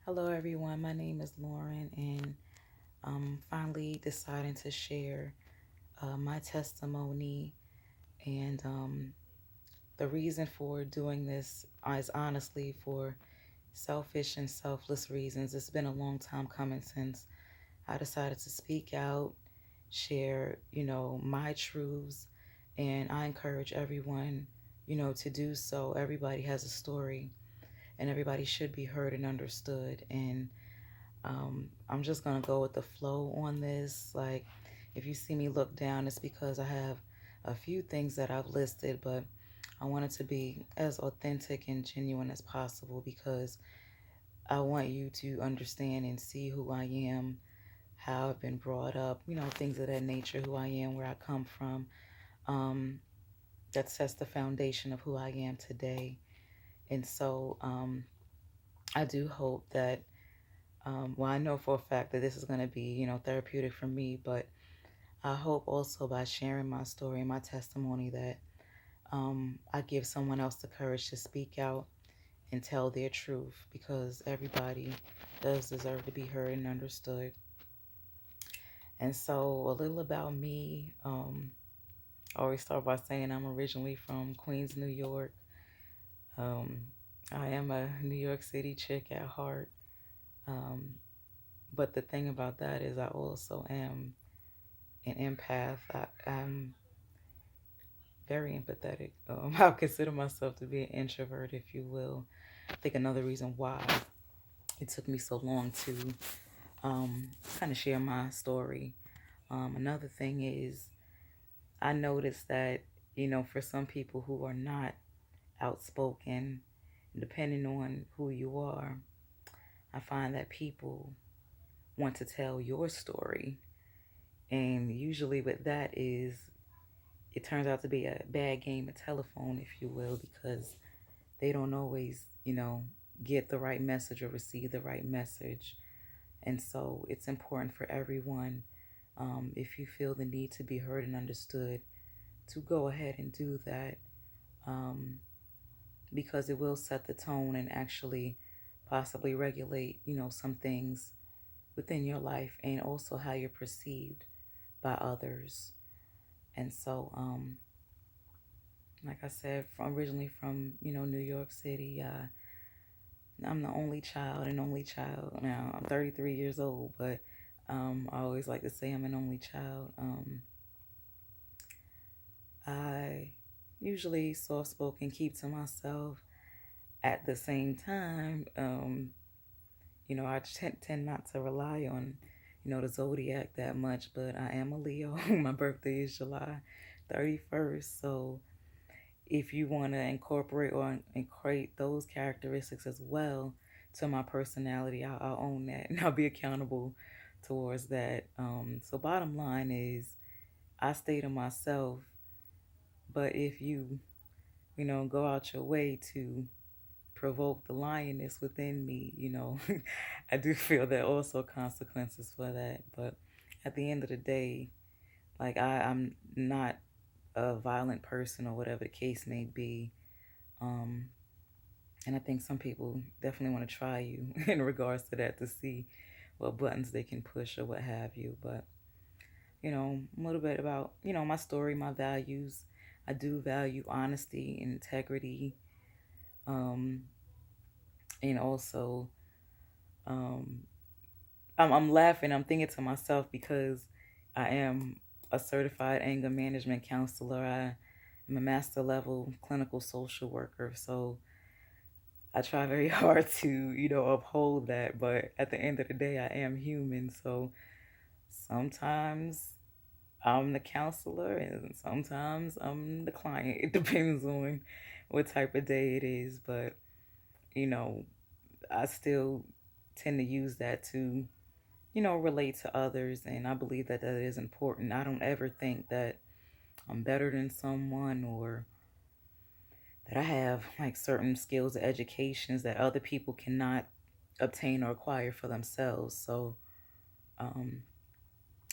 Hello, everyone. My name is Lauren, and I'm finally deciding to share my testimony. And the reason for doing this is honestly for selfish and selfless reasons. It's been a long time coming since I decided to speak out, share, my truths, and I encourage everyone, to do so. Everybody has a story, and everybody should be heard and understood. And I'm just gonna go with the flow on this. Like, if you see me look down, it's because I have a few things that I've listed, but I want it to be as authentic and genuine as possible because I want you to understand and see who I am, how I've been brought up, things of that nature, who I am, where I come from. Um, that sets the foundation of who I am today. And so I do hope that well, I know for a fact that this is going to be, therapeutic for me, but I hope also by sharing my story and my testimony that I give someone else the courage to speak out and tell their truth because everybody does deserve to be heard and understood. And so, a little about me. I always start by saying I'm originally from Queens, New York. Um, I am a New York City chick at heart. Um, but the thing about that is, I also am an empath. I'm very empathetic. I consider myself to be an introvert, if you will. I think another reason why it took me so long to kind of share my story. Another thing is, I noticed that, for some people who are not outspoken, depending on who you are, I find that people want to tell your story. And usually, with that, is it turns out to be a bad game of telephone, if you will, because they don't always, get the right message or receive the right message. And so it's important for everyone, if you feel the need to be heard and understood, to go ahead and do that um, because it will set the tone and actually possibly regulate, some things within your life and also how you're perceived by others. And so, like I said, originally from New York City. I'm the only child, an only child. Now I'm 33 years old, but I always like to say I'm an only child. I usually soft spoken, keep to myself. At the same time, I tend not to rely on the zodiac that much, but I am a Leo. My birthday is July 31st, so if you want to incorporate or incorporate those characteristics as well to my personality, I'll own that and I'll be accountable towards that. So, bottom line is, I stay to myself, but if you, go out your way to provoke the lioness within me, I do feel there are also consequences for that. But at the end of the day, like I'm not a violent person or whatever the case may be. Um, And I think some people definitely want to try you in regards to that to see what buttons they can push or what have you. But, a little bit about, my story, my values. I do value honesty and integrity. Um, and also, um, I'm laughing. I'm thinking to myself because I am a certified anger management counselor. I am a master level clinical social worker. So, I try very hard to, uphold that, but at the end of the day, I am human. So sometimes I'm the counselor and sometimes I'm the client. It depends on what type of day it is, but, you know, I still tend to use that to, relate to others. And I believe that that is important. I don't ever think that I'm better than someone or that I have like certain skills or educations that other people cannot obtain or acquire for themselves. So um,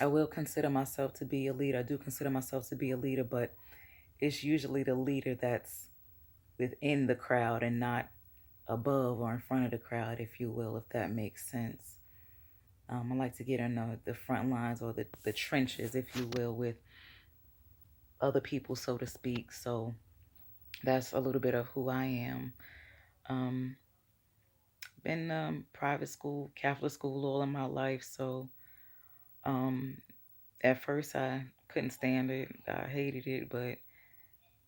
I will consider myself to be a leader. I do consider myself to be a leader, but it's usually the leader that's within the crowd and not above or in front of the crowd, if you will, if that makes sense. I like to get in the front lines or the trenches, if you will, with other people, so to speak. So that's a little bit of who I am. Um, been private school, Catholic school all of my life. So um, at first I couldn't stand it. I hated it, but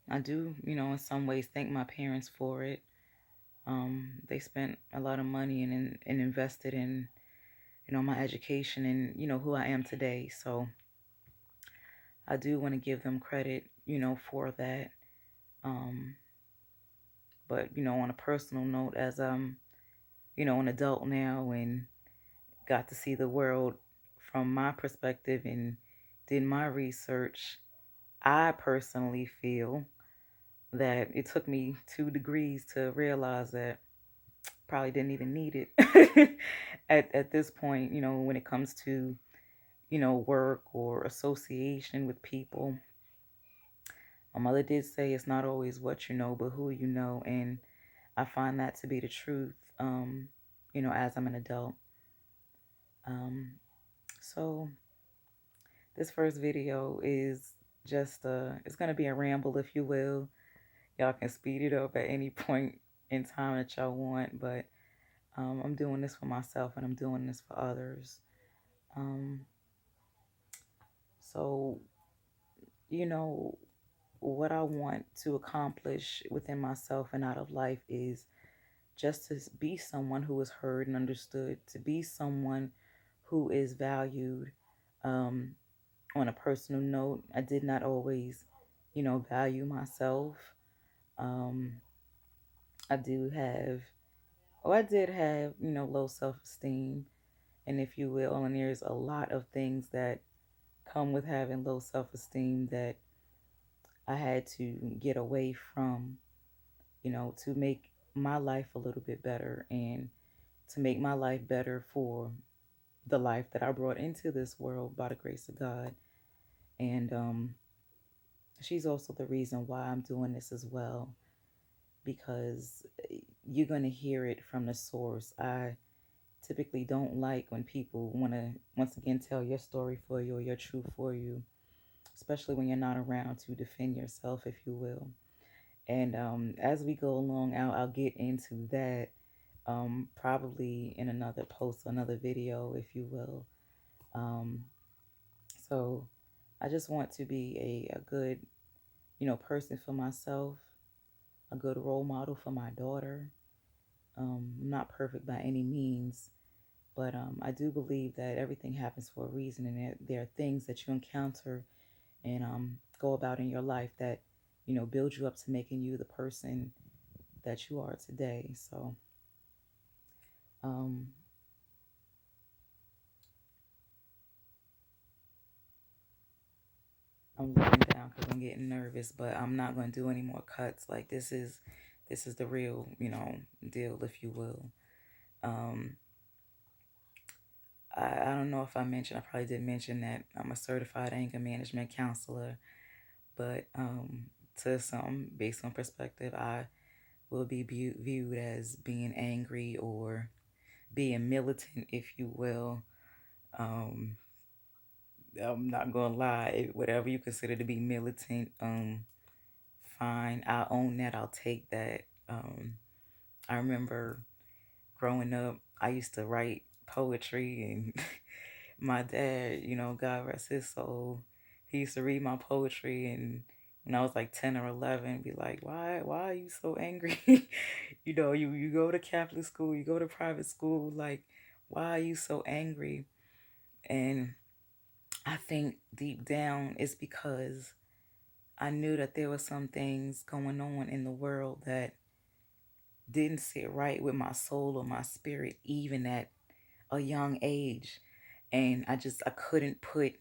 I do, in some ways thank my parents for it. They spent a lot of money and invested in, my education and, who I am today. So I do want to give them credit, for that. Um, but, on a personal note, as I'm, an adult now and got to see the world from my perspective and did my research, I personally feel that it took me 2 degrees to realize that probably didn't even need it at this point, when it comes to, work or association with people. My mother did say it's not always what you know, but who you know. And I find that to be the truth, as I'm an adult. Um, so this first video is just, it's going to be a ramble, if you will. Y'all can speed it up at any point in time that y'all want, but I'm doing this for myself and I'm doing this for others. Um, so, you know, what I want to accomplish within myself and out of life is just to be someone who is heard and understood, to be someone who is valued. Um, on a personal note, I did not always, value myself. Um, I do have, I did have, low self esteem, and if you will, and there's a lot of things that come with having low self esteem that I had to get away from, to make my life a little bit better and to make my life better for the life that I brought into this world by the grace of God. And she's also the reason why I'm doing this as well, because you're going to hear it from the source. I typically don't like when people want to, once again, tell your story for you or your truth for you, especially when you're not around to defend yourself, if you will. And as we go along, I'll get into that probably in another post, another video, if you will. Um, so I just want to be a good, person for myself, a good role model for my daughter. I'm not perfect by any means, but I do believe that everything happens for a reason, and there are things that you encounter and go about in your life that, build you up to making you the person that you are today. So, um, I'm looking down because I'm getting nervous, but I'm not going to do any more cuts. Like this is the real, deal, if you will. Um, I don't know if I mentioned, I probably did mention that I'm a certified anger management counselor, but to some, based on perspective, I will be viewed as being angry or being militant, if you will. Um, I'm not gonna lie, whatever you consider to be militant, fine. I'll own that. I'll take that. I remember growing up, I used to write poetry, and my dad, God rest his soul, he used to read my poetry, and when I was like 10 or 11, be like, why are you so angry? You go to Catholic school, you go to private school, like, why are you so angry? And I think deep down it's because I knew that there were some things going on in the world that didn't sit right with my soul or my spirit, even at a young age. And I couldn't put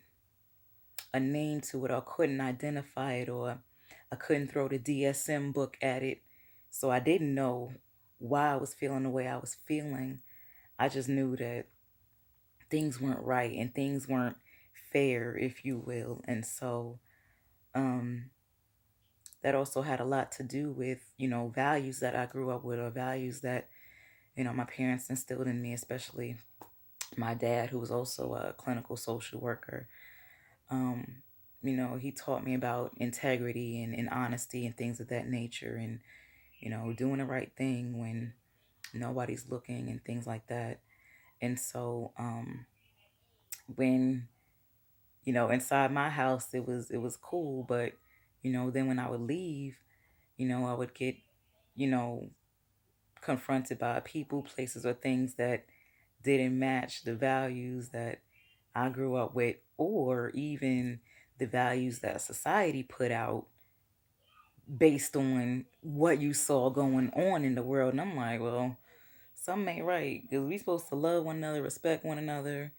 a name to it, or couldn't identify it, or I couldn't throw the DSM book at it. So I didn't know why I was feeling the way I was feeling. I just knew that things weren't right and things weren't fair, if you will. And so um, that also had a lot to do with, values that I grew up with, or values that my parents instilled in me, especially my dad, who was also a clinical social worker. Um, he taught me about integrity and honesty and things of that nature, and, doing the right thing when nobody's looking and things like that. And so, when, inside my house, it was cool, but, then when I would leave, I would get, you know, confronted by people, places, or things that didn't match the values that I grew up with, or even the values that society put out based on what you saw going on in the world. And I'm like, well, something ain't right, because we supposed to love one another, respect one another,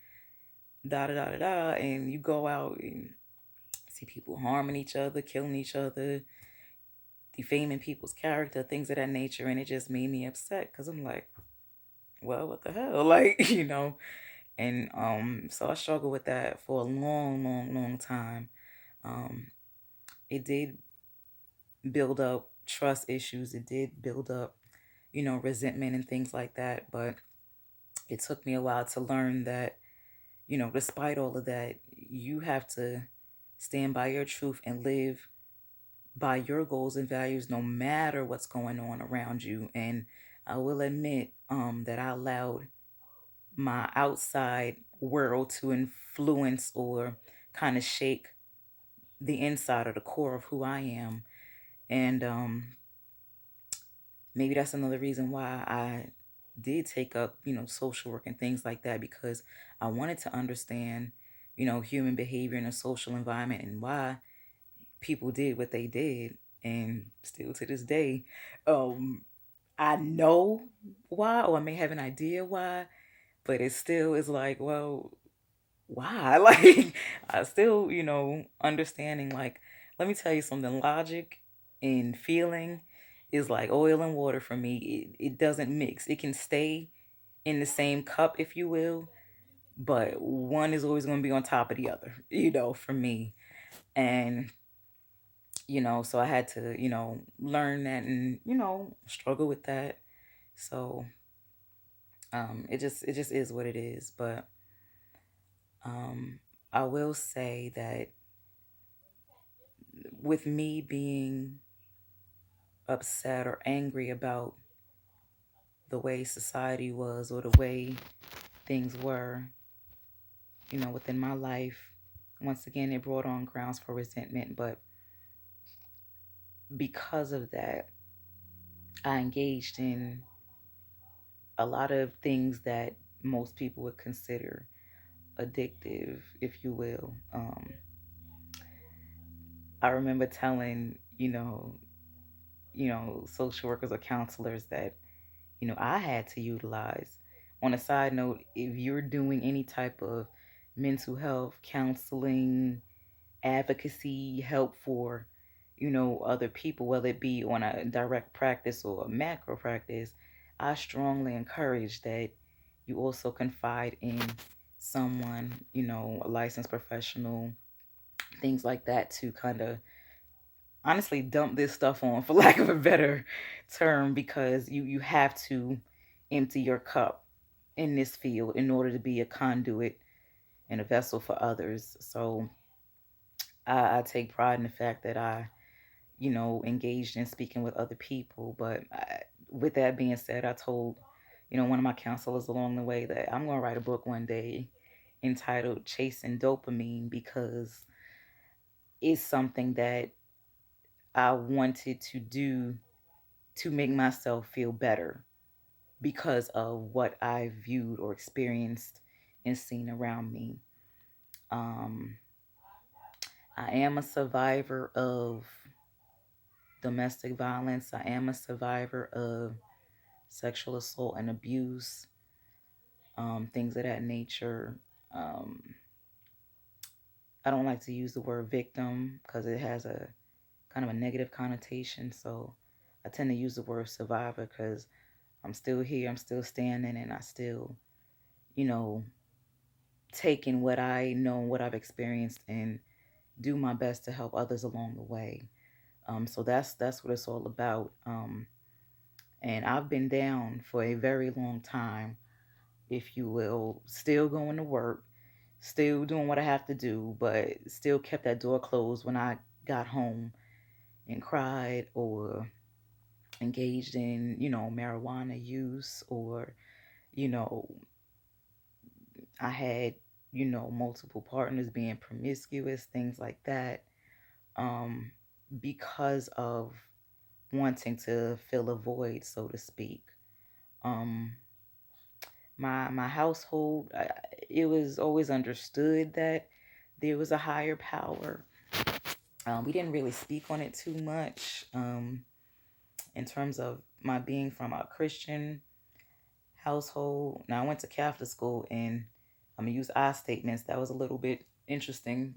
da da da da da. And you go out and see people harming each other, killing each other, defaming people's character, things of that nature. And it just made me upset because I'm like, well, what the hell? Like, And so I struggled with that for a long, long, long time. Um, it did build up trust issues. It did build up, resentment and things like that. But it took me a while to learn that, despite all of that, you have to stand by your truth and live by your goals and values no matter what's going on around you. And I will admit that I allowed my outside world to influence or kind of shake the inside or the core of who I am. And maybe that's another reason why I did take up, social work and things like that, because I wanted to understand, human behavior in a social environment and why people did what they did. And still to this day, um, I know why, or I may have an idea why, but it still is like, well, why? Like, I still, understanding, like, let me tell you something, logic and feeling is like oil and water for me. It doesn't mix. It can stay in the same cup, if you will, but one is always going to be on top of the other, for me. And, so I had to, learn that and, struggle with that. So, it just is what it is. But, um, I will say that with me being upset or angry about the way society was or the way things were, within my life, once again, it brought on grounds for resentment. But because of that, I engaged in a lot of things that most people would consider addictive, if you will. I remember telling, social workers or counselors that, I had to utilize. On a side note, if you're doing any type of mental health counseling, advocacy, help for, other people, whether it be on a direct practice or a macro practice, I strongly encourage that you also confide in someone, a licensed professional, things like that, to kind of honestly dump this stuff on, for lack of a better term, because you have to empty your cup in this field in order to be a conduit and a vessel for others. So I take pride in the fact that I, engaged in speaking with other people. But with that being said, I told, one of my counselors along the way that I'm going to write a book one day entitled Chasing Dopamine, because it's something that I wanted to do to make myself feel better because of what I viewed or experienced and seen around me. Um, I am a survivor of domestic violence. I am a survivor of sexual assault and abuse, things of that nature. Um, I don't like to use the word victim because it has a kind of a negative connotation. So I tend to use the word survivor because I'm still here, I'm still standing, and I still, you know, taking what I know, what I've experienced, and do my best to help others along the way. So that's what it's all about. And I've been down for a very long time, if you will, still going to work, still doing what I have to do, but still kept that door closed when I got home and cried or engaged in, marijuana use, or, you know, I had, multiple partners being promiscuous, things like that, um, because of wanting to fill a void, so to speak. Um, my household, it was always understood that there was a higher power. We didn't really speak on it too much, in terms of my being from a Christian household. Now I went to Catholic school, and I'm gonna use I statements. That was a little bit interesting,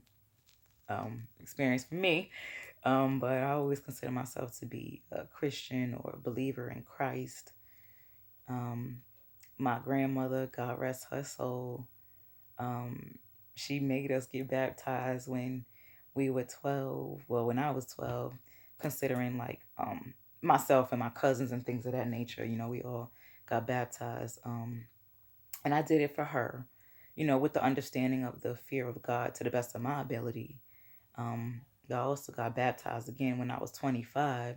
experience for me. But I always consider myself to be a Christian or a believer in Christ. Um, my grandmother, God rest her soul, um, she made us get baptized when we were 12. Well, when I was 12, considering like myself and my cousins and things of that nature, we all got baptized. And I did it for her, with the understanding of the fear of God to the best of my ability. I also got baptized again when I was 25.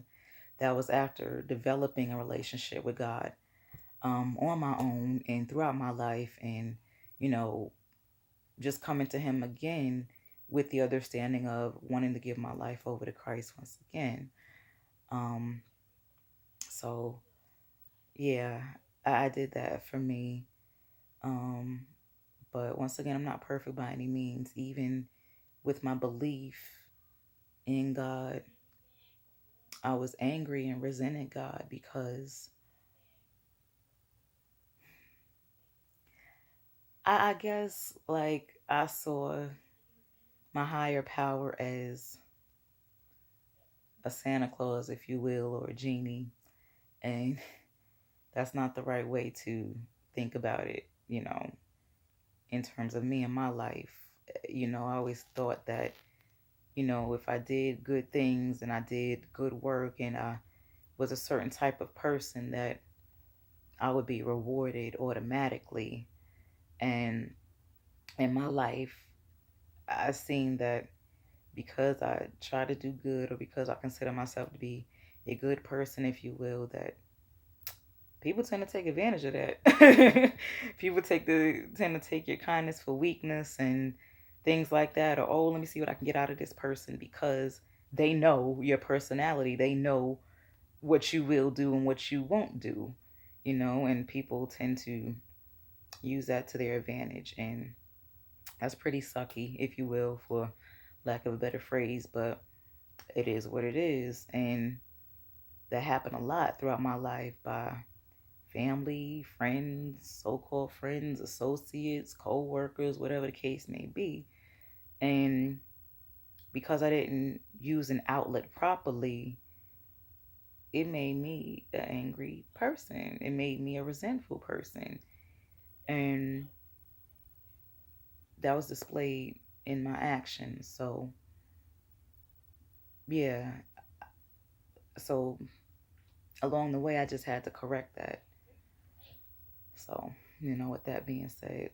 That was after developing a relationship with God, on my own and throughout my life, and you know just coming to him again with the understanding of wanting to give my life over to Christ once again. Um, so yeah, I did that for me. Um, but once again, I'm not perfect by any means. Even with my belief in God, I was angry and resented God because I guess like I saw my higher power as a Santa Claus, if you will, or a genie. And that's not the right way to think about it, in terms of me and my life. I always thought that, if I did good things and I did good work and I was a certain type of person, that I would be rewarded automatically. And in my life, I've seen that because I try to do good, or because I consider myself to be a good person, if you will, that people tend to take advantage of that. People tend to take your kindness for weakness and things like that. Or, oh, let me see what I can get out of this person, because they know your personality. They know what you will do and what you won't do, and people tend to use that to their advantage. And that's pretty sucky, if you will, for lack of a better phrase, but it is what it is. And that happened a lot throughout my life by family, friends, so-called friends, associates, co-workers, whatever the case may be. And because I didn't use an outlet properly, it made me an angry person. It made me a resentful person. And that was displayed in my actions. So, yeah. So, along the way, I just had to correct that. So, with that being said,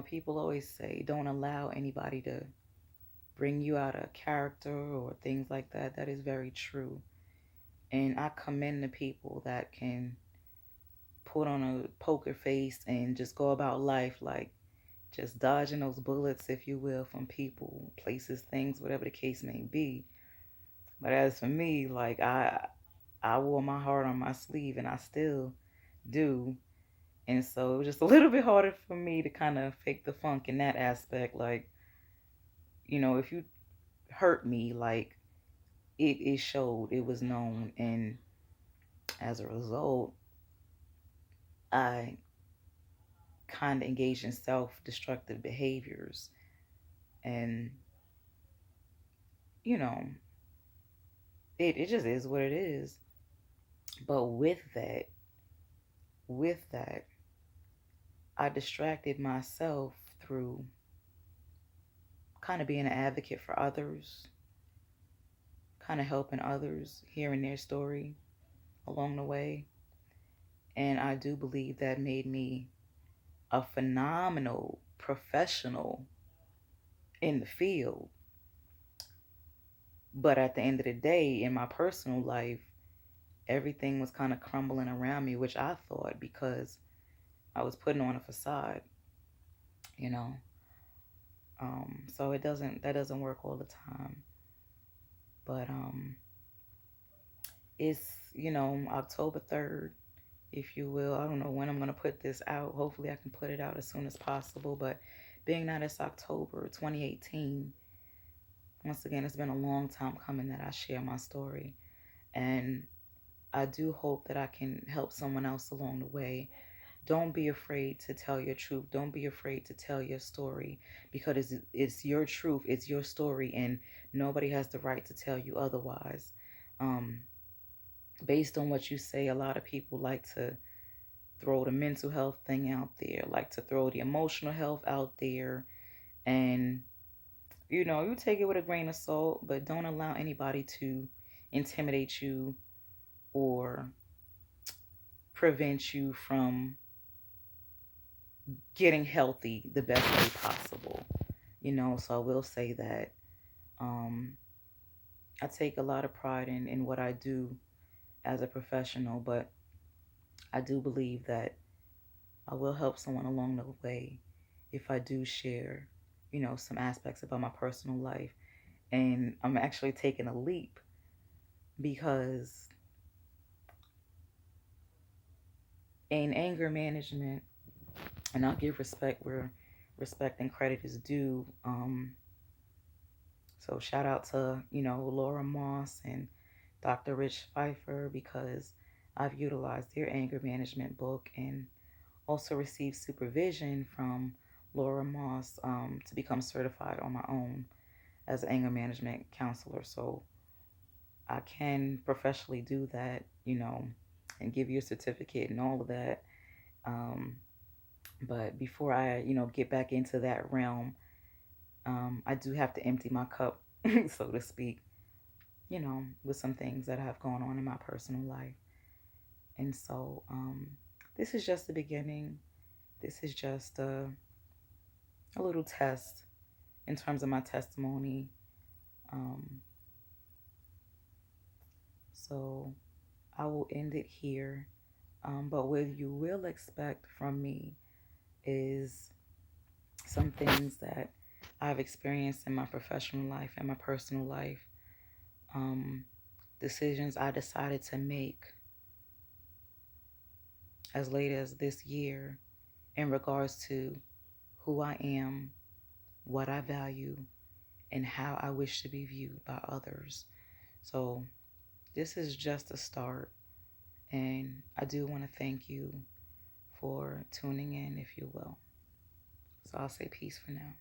people always say don't allow anybody to bring you out of character or things like that. That is very true. And I commend the people that can put on a poker face and just go about life like just dodging those bullets, if you will, from people, places, things, whatever the case may be. But as for me, like I wore my heart on my sleeve, and I still do. And so it was just a little bit harder for me to kind of fake the funk in that aspect. Like, if you hurt me, like it showed, it was known. And as a result, I kind of engaged in self-destructive behaviors. And, you know, it just is what it is. But with that, I distracted myself through kind of being an advocate for others, kind of helping others, hearing their story along the way. And I do believe that made me a phenomenal professional in the field. But at the end of the day, in my personal life, everything was kind of crumbling around me, which I thought because I was putting on a facade, you know. So that doesn't work all the time. But it's, October 3rd, if you will. I don't know when I'm going to put this out. Hopefully I can put it out as soon as possible. But being that it's October 2018, once again, it's been a long time coming that I share my story. And I do hope that I can help someone else along the way. Don't be afraid to tell your truth. Don't be afraid to tell your story because it's your truth, it's your story, and nobody has the right to tell you otherwise. Um, Based on what you say, a lot of people like to throw the mental health thing out there, like to throw the emotional health out there, and you take it with a grain of salt, but don't allow anybody to intimidate you or prevent you from getting healthy the best way possible. So I will say that um, I take a lot of pride in what I do as a professional, but I do believe that I will help someone along the way if I do share, some aspects about my personal life. And I'm actually taking a leap because in anger management, and I'll give respect where respect and credit is due. So shout out to, Laura Moss and Dr. Rich Pfeiffer because I've utilized their anger management book and also received supervision from Laura Moss to become certified on my own as an anger management counselor. So I can professionally do that, and give you a certificate and all of that. Um, but before I, get back into that realm, I do have to empty my cup, so to speak, with some things that have gone on in my personal life. And so this is just the beginning. This is just a little test in terms of my testimony. Um, so I will end it here. But what you will expect from me is some things that I've experienced in my professional life and my personal life. Um, Decisions I decided to make as late as this year in regards to who I am, what I value, and how I wish to be viewed by others. So this is just a start, and I do want to thank you for tuning in, if you will. So I'll say peace for now.